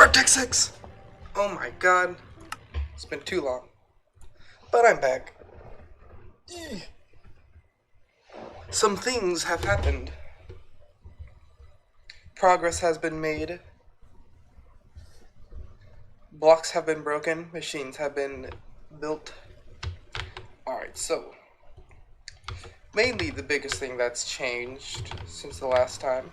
Gregtech 6! Oh my god. It's been too long. But I'm back. Eeh. Some things have happened. Progress has been made. Blocks have been broken. Machines have been built. Alright, so mainly the biggest thing that's changed since the last time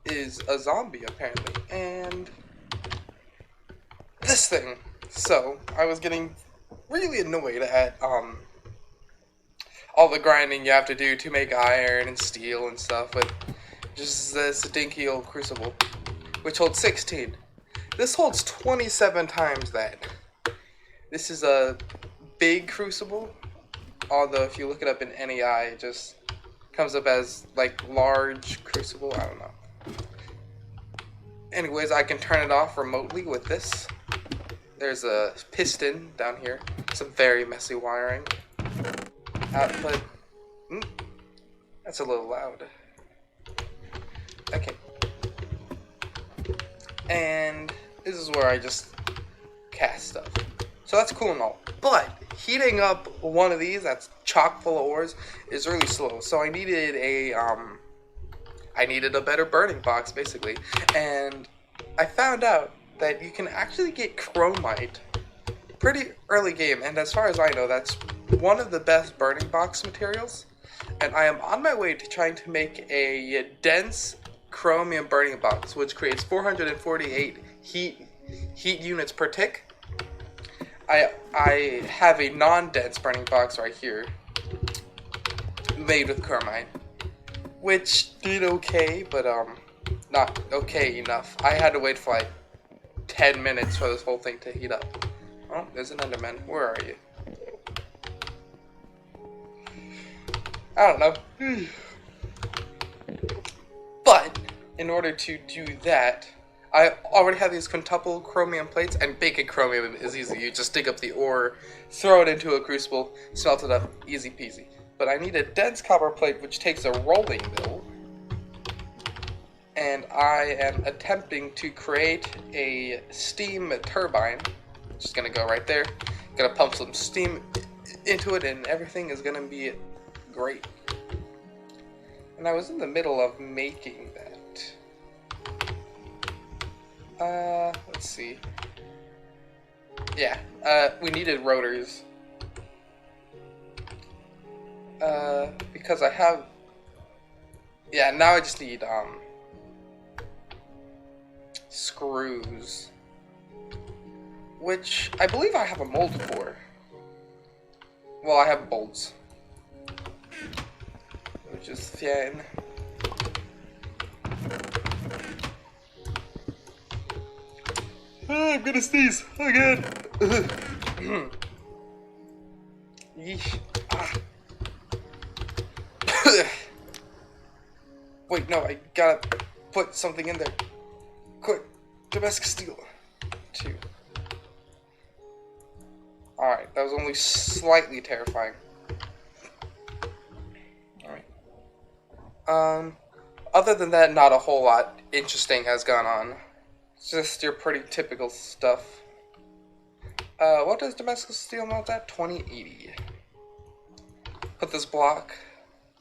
is a zombie, apparently, and this thing. So I was getting really annoyed at all the grinding you have to do to make iron and steel and stuff with just this dinky old crucible, which holds 16. This holds 27 times that. This is a big crucible, although if you look it up in NEI, it just comes up as like large crucible. I don't know. Anyways, I can turn it off remotely with this. There's a piston down here. Some very messy wiring. Output. That's a little loud. Okay. And this is where I just cast stuff. So that's cool and all. But heating up one of these that's chock full of ores is really slow. So I needed a better burning box, basically. And I found out that you can actually get chromite pretty early game, and as far as I know, that's one of the best burning box materials. And I am on my way to trying to make a dense chromium burning box, which creates 448 heat units per tick. I have a non-dense burning box right here, made with chromite, which did okay, but not okay enough. I had to wait for like 10 minutes for this whole thing to heat up. Oh, there's an Enderman. Where are you? I don't know. But in order to do that, I already have these quintuple chromium plates, and baking chromium is easy. You just dig up the ore, throw it into a crucible, smelt it up, easy peasy. But I need a dense copper plate, which takes a rolling mill, and I am attempting to create a steam turbine, which is going to go right there. Gonna pump some steam into it, and everything is going to be great. And I was in the middle of making that. Let's see. Yeah, we needed rotors. Because I have... Yeah, now I just need, screws. Which, I believe I have a mold for. Well, I have bolts. Which is fine. I'm gonna sneeze again. Yeesh. Ah. Wait, no, I gotta put something in there. Quick, domestic steel. 2. Alright, that was only slightly terrifying. Alright. Other than that, not a whole lot interesting has gone on. It's just your pretty typical stuff. What does domestic steel melt at? 2080. Put this block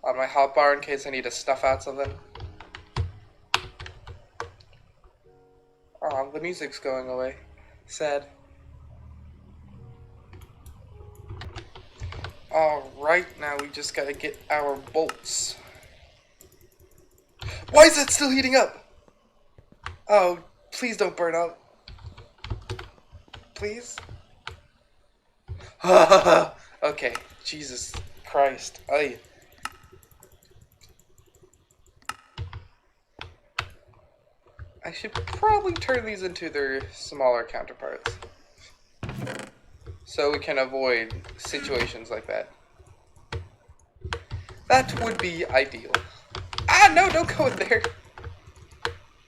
on my hotbar in case I need to snuff out something. Oh, the music's going away. Sad. Alright, now we just gotta get our bolts. Why is that still heating up? Oh, please don't burn out. Please? Okay, Jesus Christ. I should probably turn these into their smaller counterparts, so we can avoid situations like that. That would be ideal. Ah, no, don't go in there.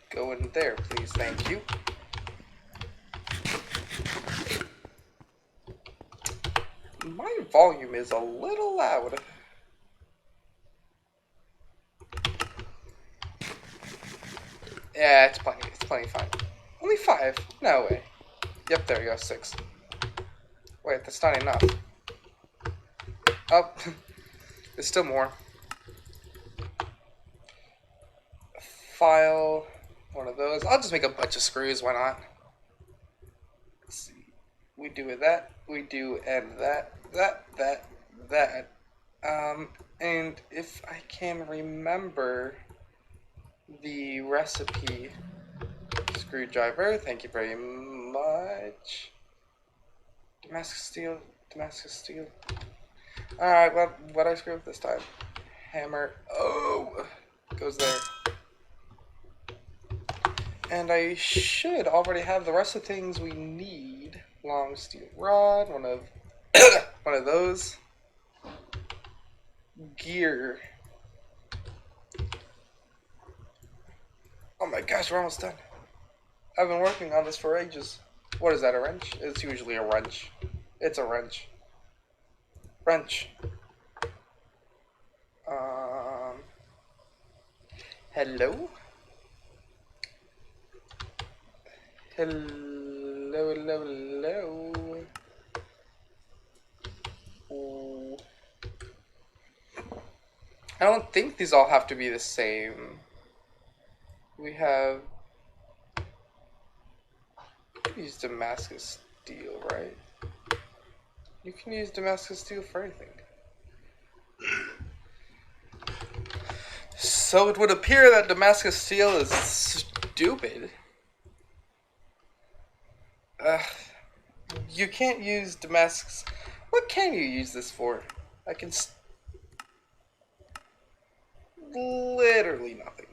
Go in there, please, thank you. My volume is a little loud. Yeah, it's plenty. It's plenty fine. Only 5? No way. Yep, there you go. 6. Wait, that's not enough. Oh, there's still more. File. One of those. I'll just make a bunch of screws. Why not? Let's see. We do with that. We do and that. That. And if I can remember the recipe. Screwdriver, thank you very much. Damascus steel. Alright, what I screw up this time? Hammer. Oh! Goes there. And I should already have the rest of the things we need. Long steel rod, one of one of those. Gear. Oh my gosh, we're almost done. I've been working on this for ages. What is that, a wrench? It's usually a wrench. It's a wrench. Wrench. Hello? Hello. Ooh. I don't think these all have to be the same. We have... use Damascus steel, right? You can use Damascus steel for anything. So it would appear that Damascus steel is stupid. You can't use Damascus... What can you use this for? I can... Literally nothing.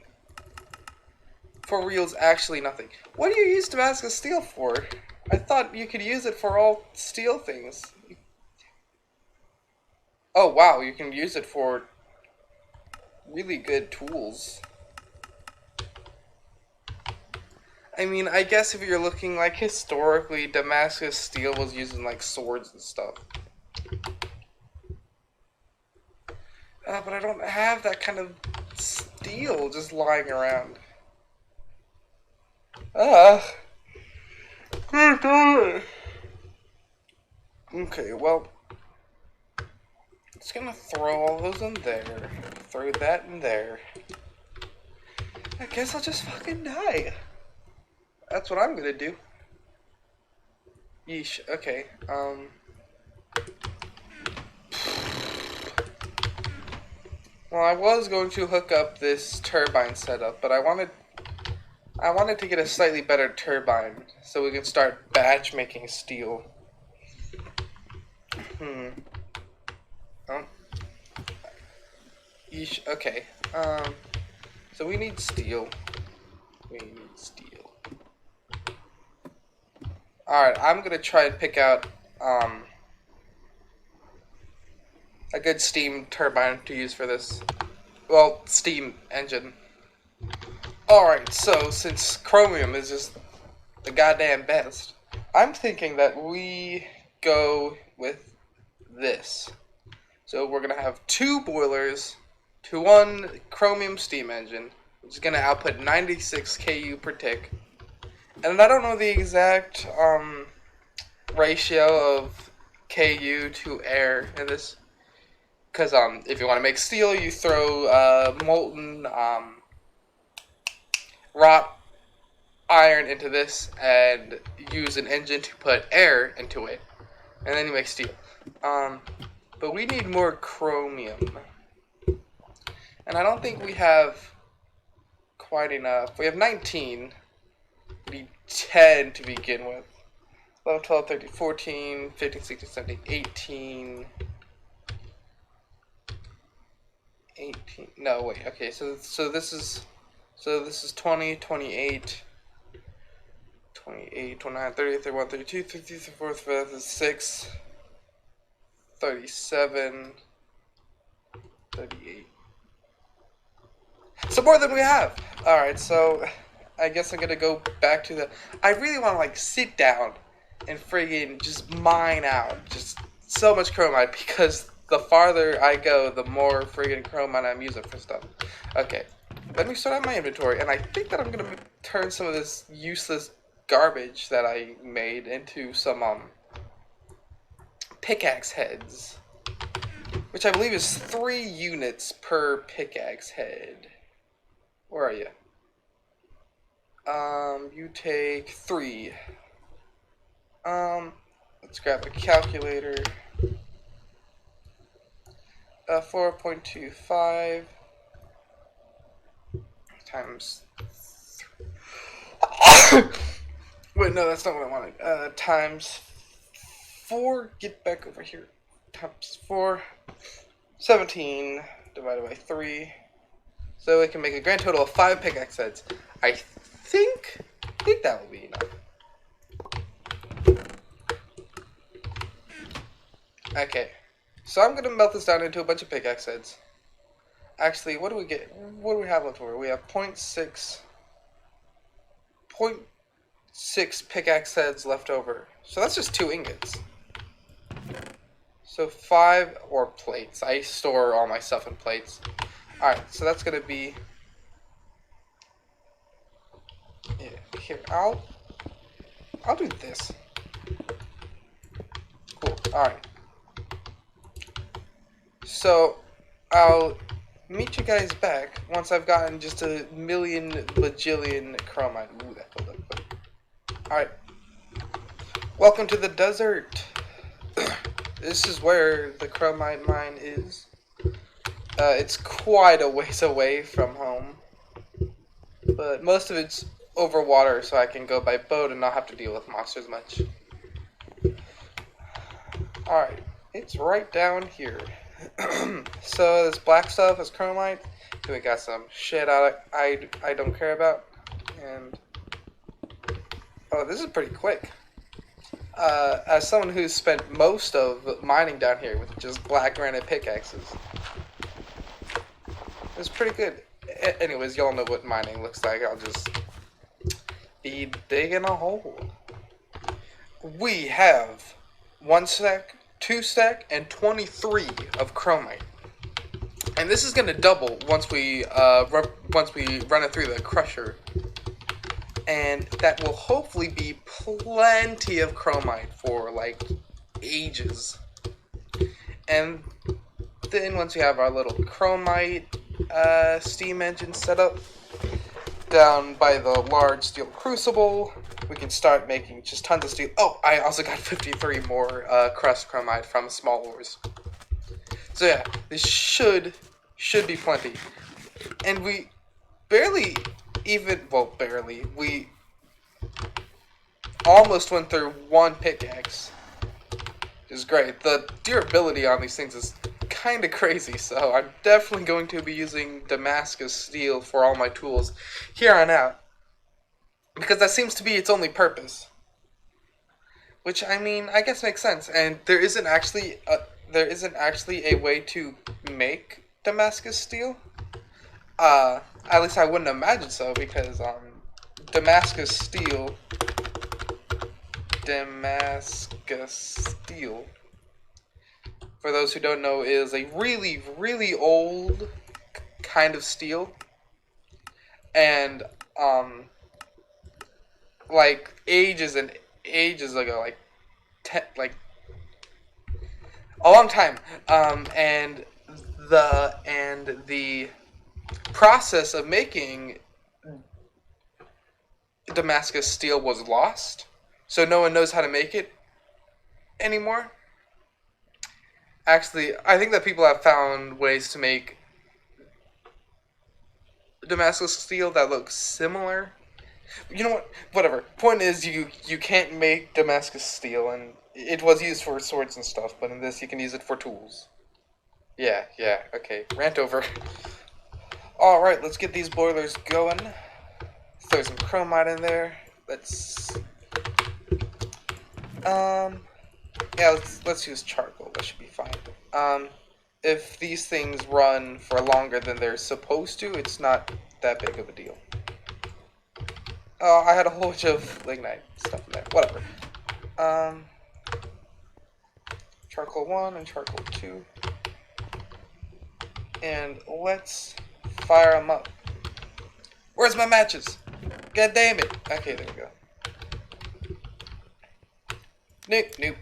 For reals, actually nothing. What do you use Damascus steel for? I thought you could use it for all steel things. Oh wow, you can use it for really good tools. I mean, I guess if you're looking like historically, Damascus steel was used in like swords and stuff. But I don't have that kind of steel just lying around. Okay, well, just gonna throw all those in there. Throw that in there. I guess I'll just fucking die. That's what I'm gonna do. Yeesh, okay, well, I was going to hook up this turbine setup, but I wanted to get a slightly better turbine so we can start batch making steel. Oh. Yeesh, okay. So we need steel. Alright, I'm gonna try and pick out, a good steam turbine to use for this. Well, steam engine. Alright, so since chromium is just the goddamn best, I'm thinking that we go with this. So we're gonna have 2 boilers to 1 chromium steam engine, which is gonna output 96 KU per tick. And I don't know the exact ratio of KU to air in this, because if you want to make steel, you throw molten wrought iron into this and use an engine to put air into it, and then you make steel. But we need more chromium, and I don't think we have quite enough. We have 19. We need 10 to begin with. 11, 12, 13, 14, 15, 16, 17, 18. No, wait. Okay, so this is 20, 28, 29, 30, 31, 32, 33, 34, 35, 36, 37, 38. So more than we have. Alright, so I guess I'm gonna go back to the... I really want to, like, sit down and friggin' just mine out just so much chromite, because the farther I go, the more friggin' chromite I'm using for stuff. Okay, let me sort out my inventory, and I think that I'm gonna... turn some of this useless garbage that I made into some pickaxe heads, which I believe is 3 units per pickaxe head. Where are you? You take 3. Let's grab a calculator. 4.25 times. Wait, no, that's not what I wanted. Times 4. Get back over here. Times 4. 17 divided by 3. So we can make a grand total of 5 pickaxe heads. I think that will be enough. Okay, so I'm gonna melt this down into a bunch of pickaxe heads. Actually, what do we get? What do we have left over? We have 0.6 pickaxe heads left over. So that's just 2 ingots. So 5 or plates. I store all my stuff in plates. Alright, so that's gonna be. Yeah, here, I'll do this. Cool. Alright. So I'll meet you guys back once I've gotten just a million bajillion chromite. Ooh, that felt like good. Alright. Welcome to the desert. This is where the chromite mine is. It's quite a ways away from home. But most of it's over water, so I can go by boat and not have to deal with monsters much. Alright. It's right down here. So this black stuff is chromite. Then we got some shit I don't care about. And oh, this is pretty quick. As someone who's spent most of mining down here with just black granite pickaxes, it's pretty good. Anyways, y'all know what mining looks like. I'll just be digging a hole. We have 1 stack, 2 stack, and 23 of chromite. And this is going to double once we run it through the crusher. And that will hopefully be plenty of chromite for like ages. And then once we have our little chromite steam engine set up down by the large steel crucible, we can start making just tons of steel. Oh, I also got 53 more crushed chromite from small ores. So yeah, this should be plenty. And we barely, we almost went through 1 pickaxe. Which is great. The durability on these things is kind of crazy, so I'm definitely going to be using Damascus steel for all my tools here on out. Because that seems to be its only purpose. Which, I mean, I guess makes sense. And there isn't actually a way to make Damascus steel. At least I wouldn't imagine so, because Damascus steel, for those who don't know, is a really, really old kind of steel. And like ages and ages ago, like a long time. And the process of making Damascus steel was lost, so no one knows how to make it anymore. Actually, I think that people have found ways to make Damascus steel that looks similar. You know what? Whatever. Point is, you can't make Damascus steel, and it was used for swords and stuff, but in this you can use it for tools. Yeah, okay. Rant over. Alright, let's get these boilers going. Throw some chromite in there. Let's use charcoal. That should be fine. If these things run for longer than they're supposed to, it's not that big of a deal. Oh, I had a whole bunch of lignite stuff in there. Whatever. Charcoal 1 and charcoal 2. And let's fire them up. Where's my matches? God damn it. Okay, there we go. Nope.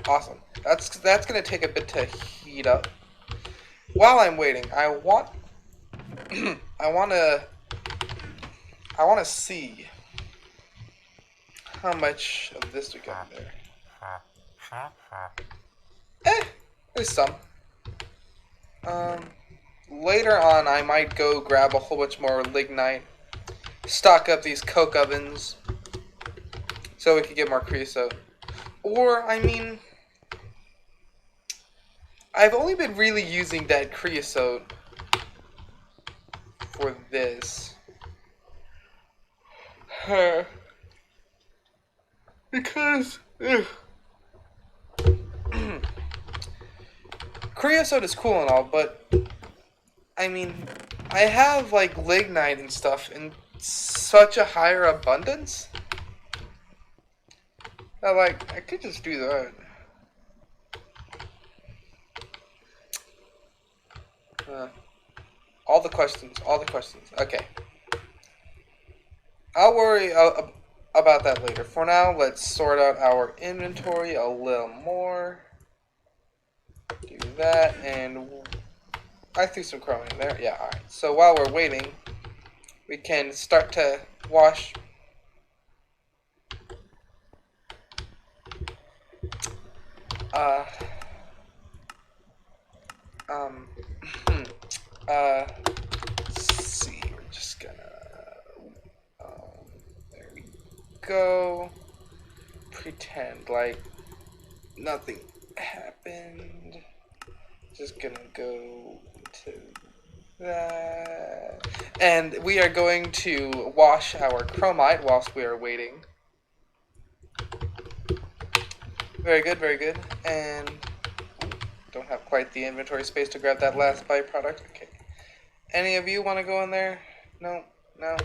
Awesome. That's gonna take a bit to heat up. While I'm waiting, I want I wanna see how much of this we got there. There's some. Later on, I might go grab a whole bunch more lignite, stock up these coke ovens, so we can get more creosote. Or, I mean, I've only been really using that creosote for this. Because creosote is cool and all, but I mean, I have like lignite and stuff in such a higher abundance that like I could just do that. All the questions. Okay. I'll worry about that later. For now, let's sort out our inventory a little more. Do that, and I threw some chrome in there. Yeah, alright. So while we're waiting, we can start to wash. Let's see. We're just gonna. There we go. Pretend like nothing happened. Just gonna go to that. And we are going to wash our chromite whilst we are waiting. Very good. And don't have quite the inventory space to grab that last byproduct. Okay. Any of you want to go in there? No? Don't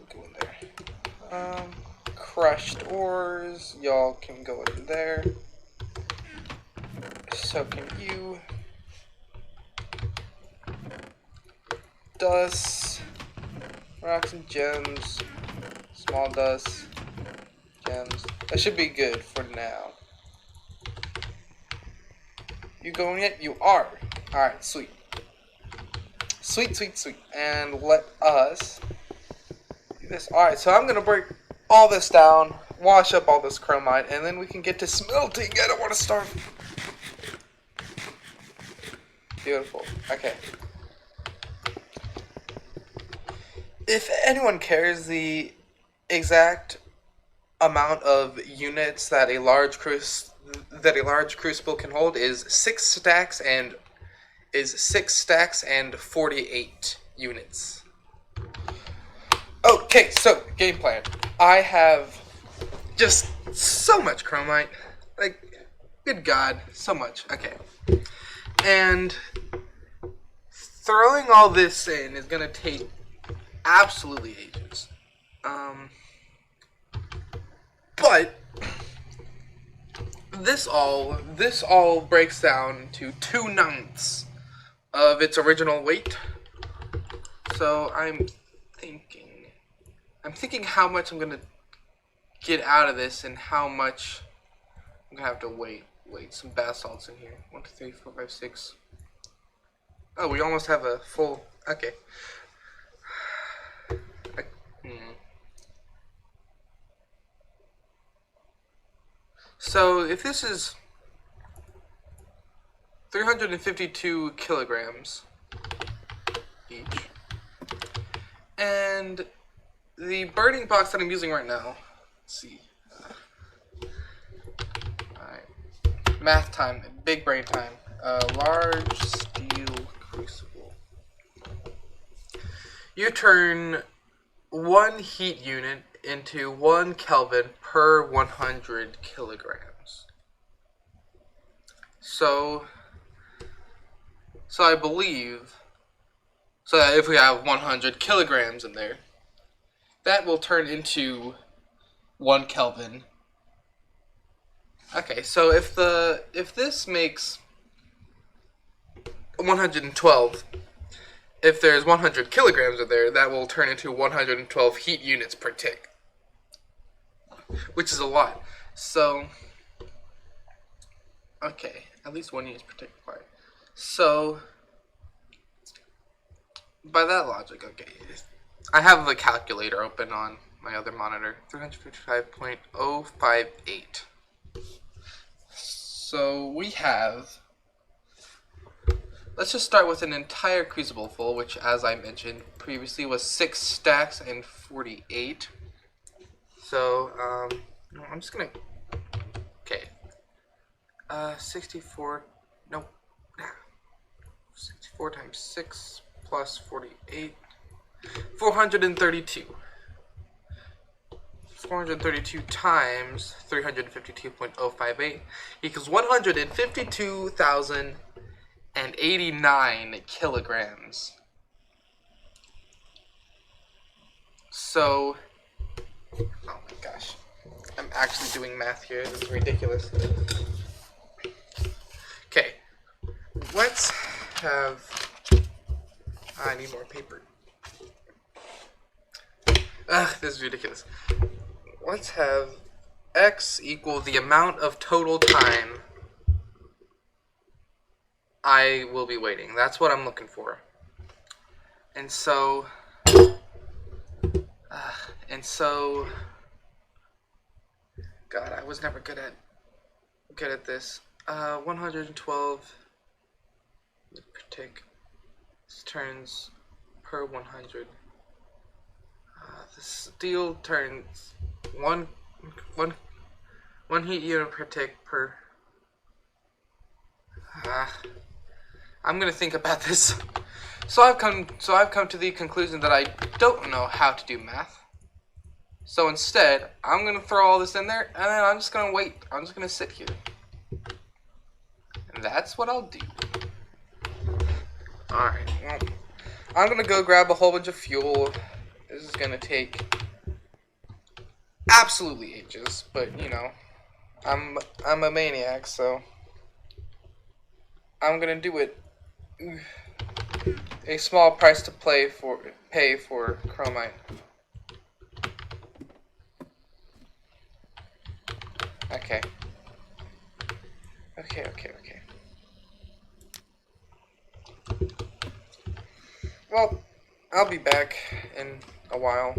go in there. Crushed ores. Y'all can go in there. So can you. Dust. Rocks and gems. Small dust. Gems. That should be good for now. You going yet? You are. Alright, sweet. Sweet. And let us do this. Alright, so I'm going to break all this down, wash up all this chromite, and then we can get to smelting. I don't want to starve. Beautiful. Okay. If anyone cares, the exact amount of units that a large crucible can hold is 6 stacks and 48 units. Okay, so game plan. I have just so much chromite. Like, good God, so much. Okay. And throwing all this in is gonna take absolutely ages. But this all breaks down to 2/9 of its original weight. So I'm thinking how much I'm gonna get out of this and how much I'm gonna have to wait. Some basalts in here. 1, 2, 3, 4, 5, 6. Oh, we almost have a full. Okay. So if this is 352 kilograms each, and the burning box that I'm using right now, let's see. Alright. Math time, big brain time. Large steel crucible. You turn 1 heat unit into 1 Kelvin per 100 kilograms. So I believe, so that if we have 100 kilograms in there, that will turn into 1 Kelvin. Okay, so if this makes 112. If there's 100 kilograms in there, that will turn into 112 heat units per tick, which is a lot. So, okay, at least 1 unit per tick. Fine. So, by that logic, okay, I have the calculator open on my other monitor. 355.058. So we have, let's just start with an entire crucible full, which, as I mentioned previously, was 6 stacks and 48. So, I'm just gonna, okay, 64, nope, 64 times 6 plus 48, 432. 432 times 352.058 equals 152,089 kilograms. So, oh my gosh, I'm actually doing math here. This is ridiculous. Okay, let's have, I need more paper. Ugh, this is ridiculous. Let's have x equal the amount of total time I will be waiting. That's what I'm looking for. And so, God, I was never good at this. 112 per tick. This turns per 100. The steel turns one heat unit per tick per. I'm gonna think about this. So I've come to the conclusion that I don't know how to do math. So instead, I'm gonna throw all this in there, and then I'm just gonna wait. I'm just gonna sit here, and that's what I'll do. All right. Well, I'm gonna go grab a whole bunch of fuel. This is gonna take absolutely ages, but you know, I'm a maniac, so I'm gonna do it. A small price to pay for chromite. Okay. Well, I'll be back in a while.